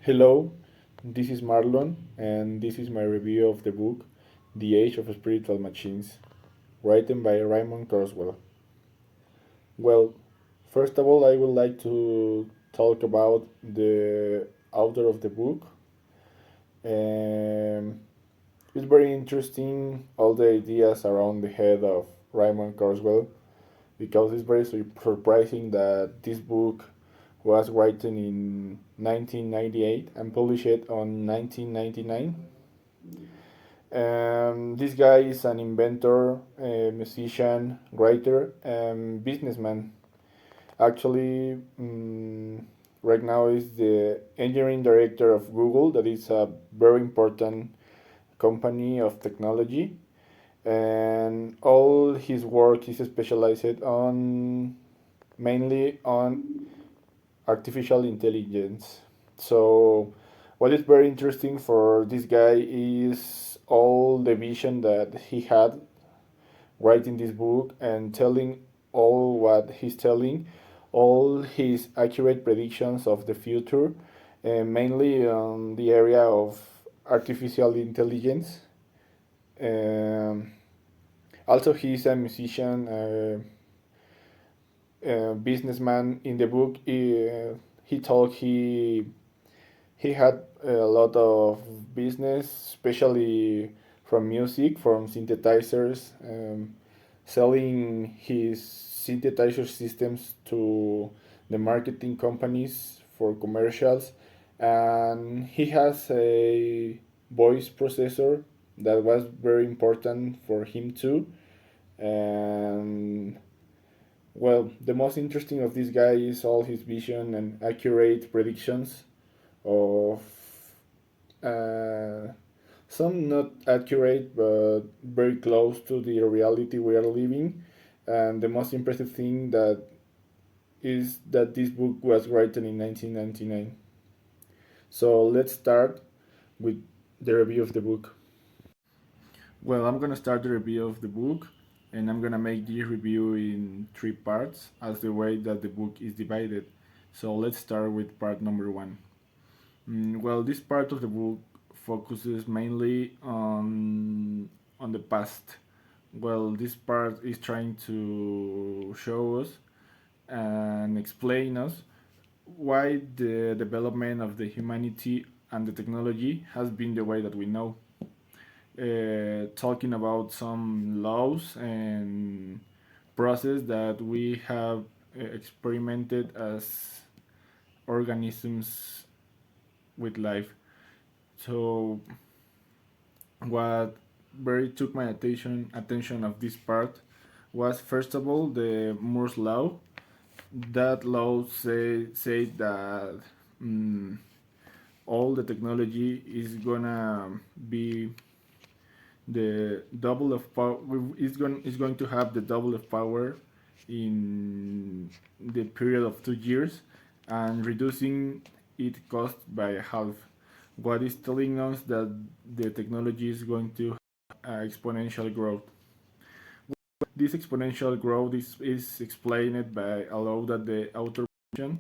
Hello, this is Marlon, and this is my review of the book The Age of Spiritual Machines, written by Raymond Kurzweil. Well, first of all, I would like to talk about the author of the book. Um, it's very interesting, all the ideas around the head of Raymond Kurzweil, because it's very surprising that this book was written in 1998 and published on 1999. This guy is an inventor, a musician, writer, and businessman. Actually, right now is the engineering director of Google. That is a very important company of technology, and all his work is specialized on mainly on artificial intelligence. So, what is very interesting for this guy is all the vision that he had writing this book and telling all what he's telling, all his accurate predictions of the future, mainly on the area of artificial intelligence. Um, Also, he's a musician, businessman. In the book, he told he had a lot of business, especially from music, from synthesizers, selling his synthesizer systems to the marketing companies for commercials. And he has a voice processor that was very important for him too. And well, the most interesting of this guy is all his vision and accurate predictions of uh, some not accurate but very close to the reality we are living. And the most impressive thing that is that this book was written in 1999. So let's start with the review of the book. Well, I'm gonna start the review of the book, and I'm gonna make this review in three parts as the way that the book is divided. So let's start with part number one. Well, this part of the book focuses mainly on the past. Well, this part is trying to show us and explain us why the development of the humanity and the technology has been the way that we know. Talking about some laws and process that we have experimented as organisms with life. So what very took my attention of this part was first of all the Moore's law. That law say that um, all the technology is gonna be the double of power. Is going to have the double of power in the period of 2 years, and reducing it cost by half. What is telling us that the technology is going to have exponential growth. This exponential growth is explained by a law that the author mentioned,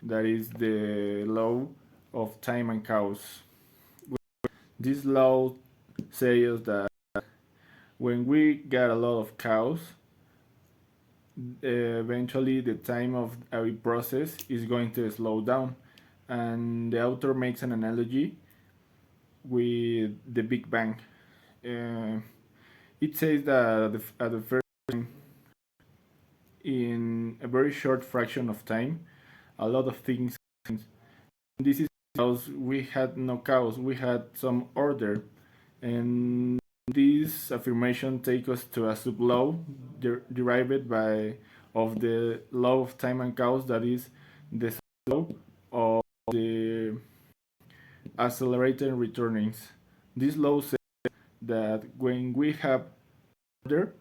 that is the law of time and chaos. This law says that when we get a lot of chaos, eventually the time of a process is going to slow down. And the author makes an analogy with the Big Bang. Uh, it says that at the first time, in a very short fraction of time, a lot of things happen. This is because we had no chaos, we had some order. And this affirmation takes us to a sub-law derived by of the law of time and chaos, that is the law of the accelerated returnings. This law says that when we have order,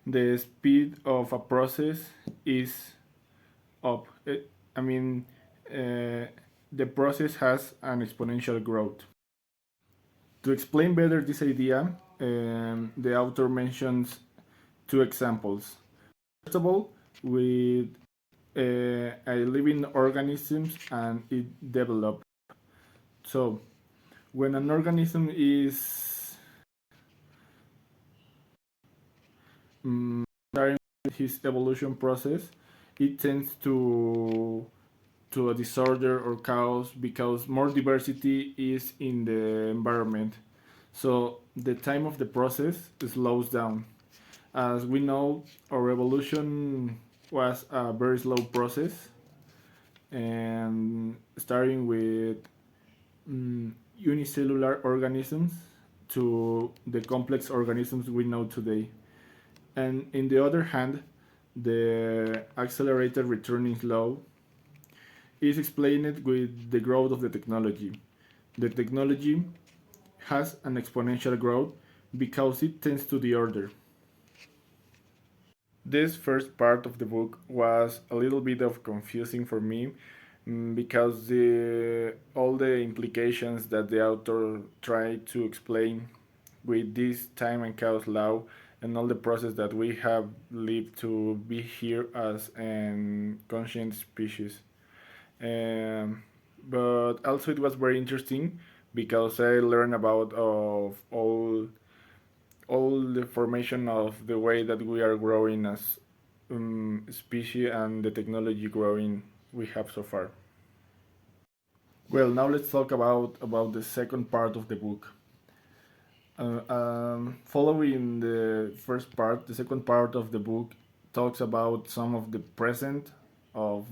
the speed of a process is up. I mean, the process has an exponential growth. To explain better this idea, the author mentions two examples. First of all, with a living organisms and it develop. So when an organism is starting his evolution process, it tends to a disorder or chaos because more diversity is in the environment. So the time of the process slows down. As we know, our evolution was a very slow process, and starting with unicellular organisms to the complex organisms we know today. And in the other hand, the accelerated returning slow is explained with the growth of the technology. The technology has an exponential growth because it tends to the order. This first part of the book was a little bit of confusing for me, because all the implications that the author tried to explain with this time and chaos law and all the process that we have lived to be here as an conscient species. Um, but also it was very interesting because I learned about of all the formation of the way that we are growing as species and the technology growing we have so far. Well, now let's talk about the second part of the book. Following the first part, the second part of the book talks about some of the present of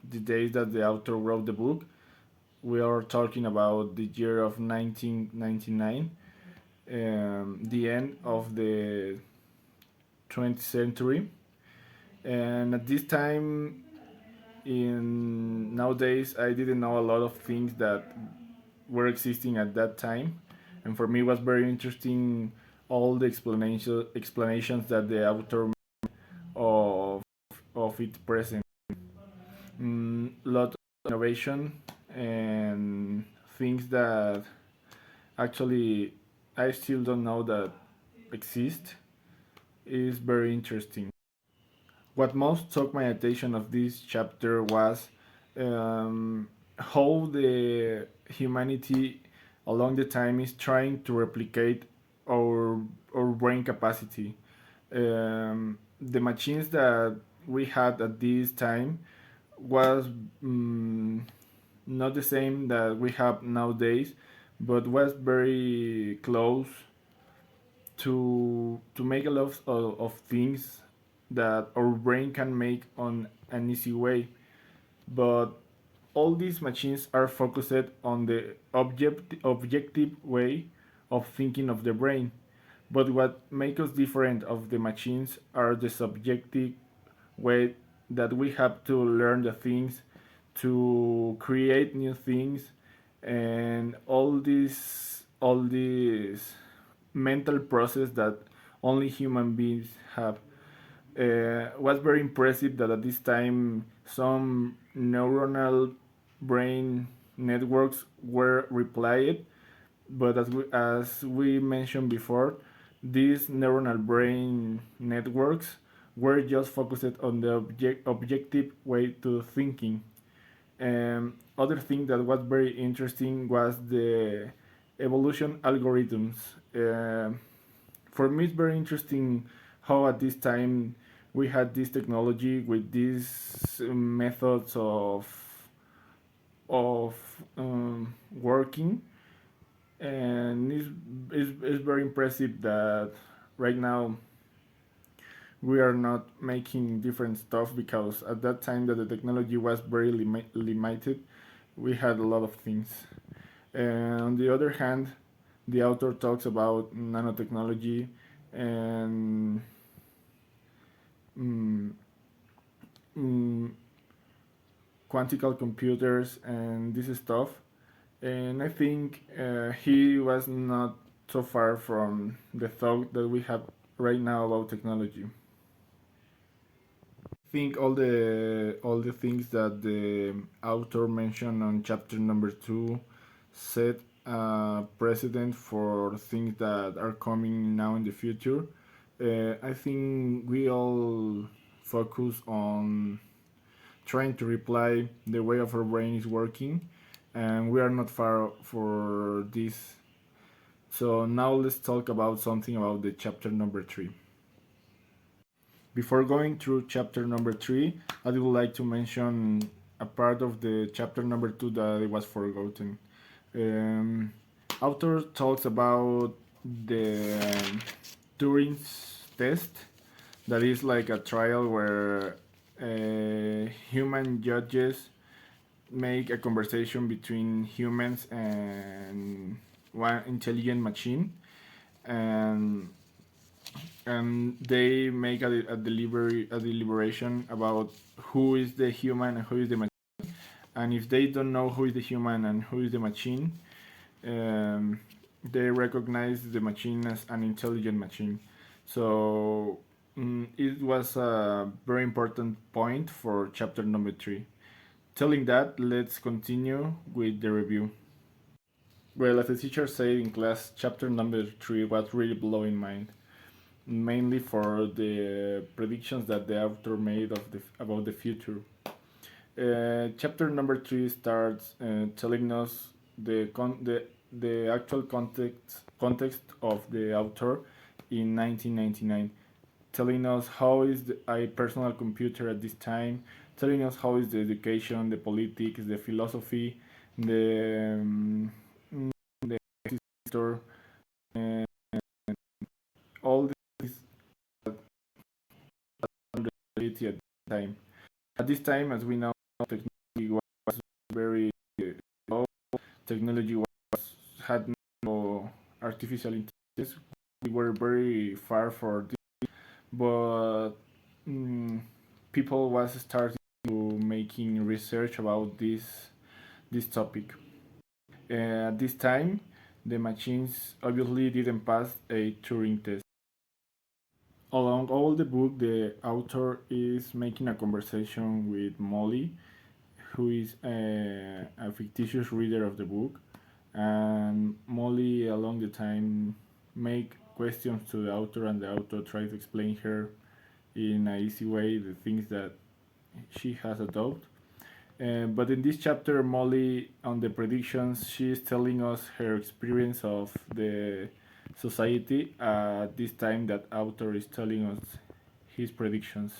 the days that the author wrote the book. We are talking about the year of 1999, the end of the 20th century, and at this time, in nowadays, I didn't know a lot of things that were existing at that time, and for me it was very interesting all the explanations that the author made of it present. Lot of innovation and things that actually I still don't know that exist is very interesting. What most took my attention of this chapter was how the humanity along the time is trying to replicate our brain capacity. The machines that we had at this time was not the same that we have nowadays, but was very close to make a lot of things that our brain can make on an easy way. But all these machines are focused on the objective way of thinking of the brain. But what makes us different of the machines are the subjective way that we have to learn the things, to create new things, and all these mental process that only human beings have. Was very impressive that at this time some neuronal brain networks were replied, but as we mentioned before, these neuronal brain networks were just focused on the objective way to thinking. Other thing that was very interesting was the evolution algorithms. For me, it's very interesting how at this time we had this technology with these methods of working, and it's very impressive that right now we are not making different stuff, because at that time that the technology was very limited, we had a lot of things. And on the other hand, the author talks about nanotechnology and mm, mm, quantical computers and this stuff. And I think he was not so far from the thought that we have right now about technology. I think all the things that the author mentioned on chapter number 2 set a precedent for things that are coming now in the future. I think we all focus on trying to reply the way of our brain is working, and we are not far for this. So now let's talk about something about the chapter number 3. Before going through chapter number 3, I would like to mention a part of the chapter number 2 that it was forgotten. Um, Author talks about the Turing's test, that is like a trial where human judges make a conversation between humans and one intelligent machine, and they make a deliberation about who is the human and who is the machine. And if they don't know who is the human and who is the machine, um, they recognize the machine as an intelligent machine. So it was a very important point for chapter number 3. Telling that, let's continue with the review. Well, as the teacher said in class, chapter number 3 was really blowing mind, mainly for the predictions that the author made about the future. Chapter number 3 starts telling us the actual context of the author in 1999, telling us how is a personal computer at this time, telling us how is the education, the politics, the philosophy, the the history, and all this reality at the time. At this time, as we know, technology was very low. Technology had no artificial intelligence. We were very far for this, but mm, people was starting to making research about this topic. At this time, the machines obviously didn't pass a Turing test. Along all the book, the author is making a conversation with Molly, who is a fictitious reader of the book, and Molly along the time make questions to the author, and the author tries to explain her in a easy way the things that she has adopted. But in this chapter, Molly, on the predictions, she is telling us her experience of the society at this time that author is telling us his predictions.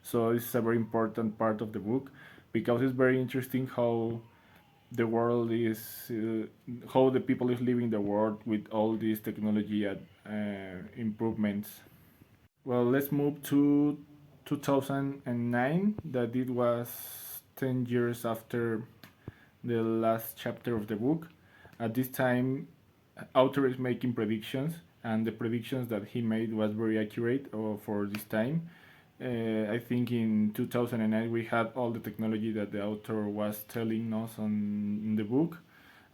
So it's a very important part of the book because it's very interesting how the world is, how the people is living the world with all these technology and improvements. Well, let's move to 2009. That it was 10 years after the last chapter of the book. At this time, author is making predictions, and the predictions that he made was very accurate for this time. I think in 2009 we had all the technology that the author was telling us in the book,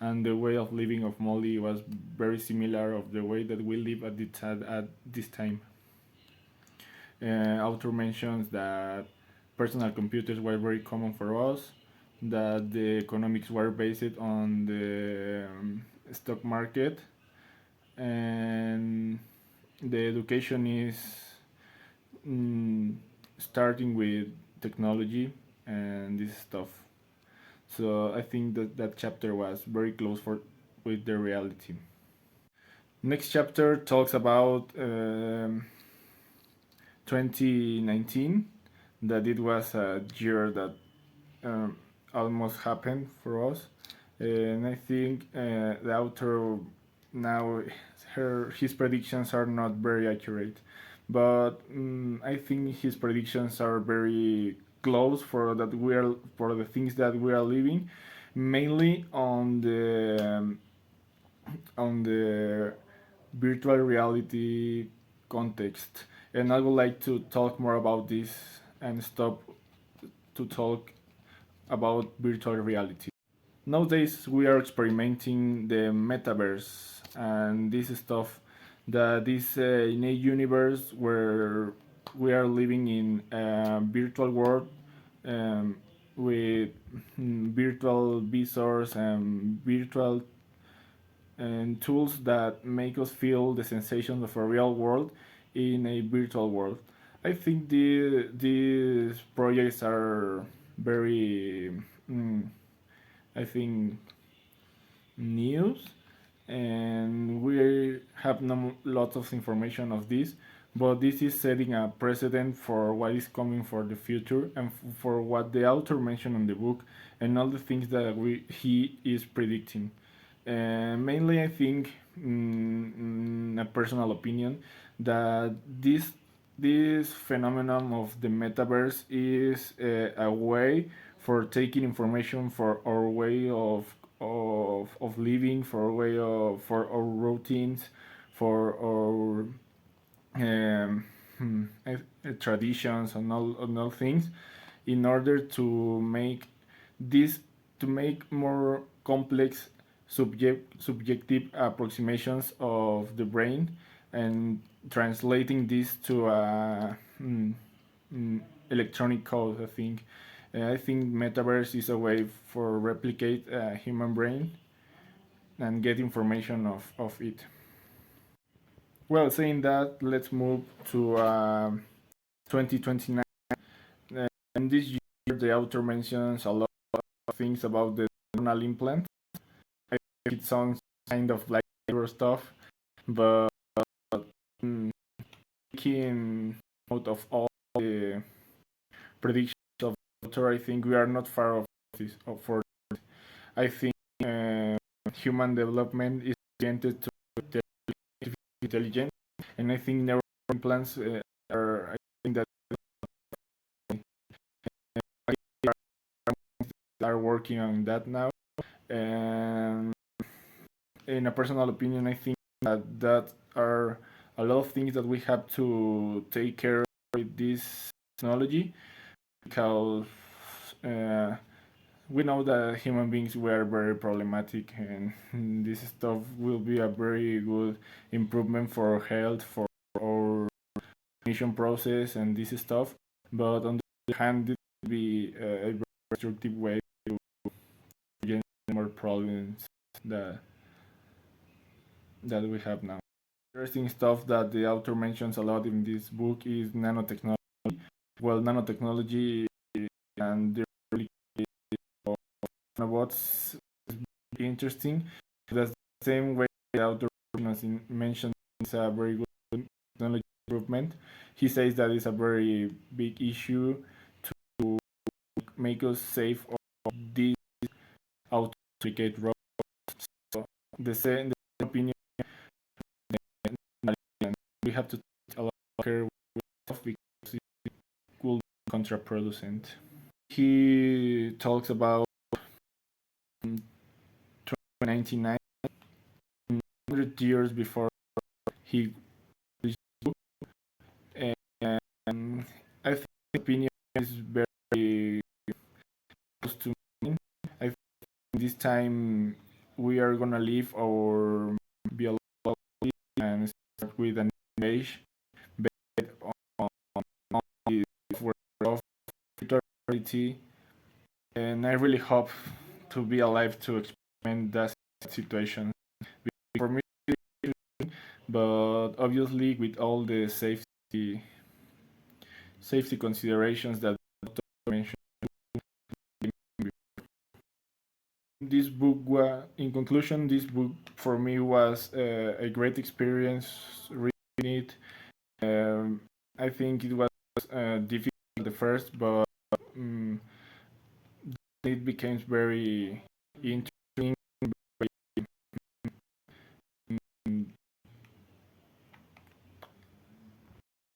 and the way of living of Molly was very similar of the way that we live at this time. Author mentions that personal computers were very common for us, that the economics were based on the stock market, and the education is mm, starting with technology and this stuff. So I think that that chapter was very close for with the reality. Next chapter talks about 2019, that it was a year that um, almost happened for us, and I think the author now his predictions are not very accurate, but I think his predictions are very close for the things that we are living, mainly on the virtual reality context. And I would like to talk more about this and stop to talk about virtual reality. Nowadays, we are experimenting the metaverse and this stuff, that is in a universe where we are living in a virtual world, um, with virtual visors and virtual and tools that make us feel the sensations of a real world in a virtual world. I think these projects are very, I think, news, and we have no lots of information of this, but this is setting a precedent for what is coming for the future, and for what the author mentioned in the book, and all the things that he is predicting. Mainly, I think, a personal opinion, that this phenomenon of the metaverse is a way for taking information for our way of living, for our way of for our routines, for our traditions, and all things, in order this to make more complex subjective approximations of the brain, and translating this to a electronic code. I think metaverse is a way for replicate a human brain and get information of it. Well, saying that, let's move to 2029. And this year, the author mentions a lot of things about the neural implant. I think it sounds kind of like zero stuff, but taking note of all the predictions of the author, I think we are not far off this. For I think human development is oriented to artificial intelligence, and I think neural implants are. I think that are working on that now, and in a personal opinion, I think that are a lot of things that we have to take care of with this technology, because uh, we know that human beings were very problematic, and this stuff will be a very good improvement for our health, for our mission process, and this stuff. But on the other hand, it will be a very destructive way to generate more problems that we have now. Interesting stuff that the author mentions a lot in this book is nanotechnology. Well, nanotechnology and the what's interesting. That's the same way the author mentioned is a very good technology improvement. He says that it's a very big issue to make us safe of these auto-replicate robots. So the same opinion, we have to take a lot of care with, because it will be contraproducent. He talks about 2099, 100 years before he published the book, and I think the opinion is very close to mine. I think this time we are gonna leave our biology and start with an age based on the word of spirituality, and I really hope to be alive to experiment that situation. For me, but obviously with all the safety considerations that I mentioned. This book in conclusion, this book for me was a great experience reading it. I think it was difficult at the first, but it became very interesting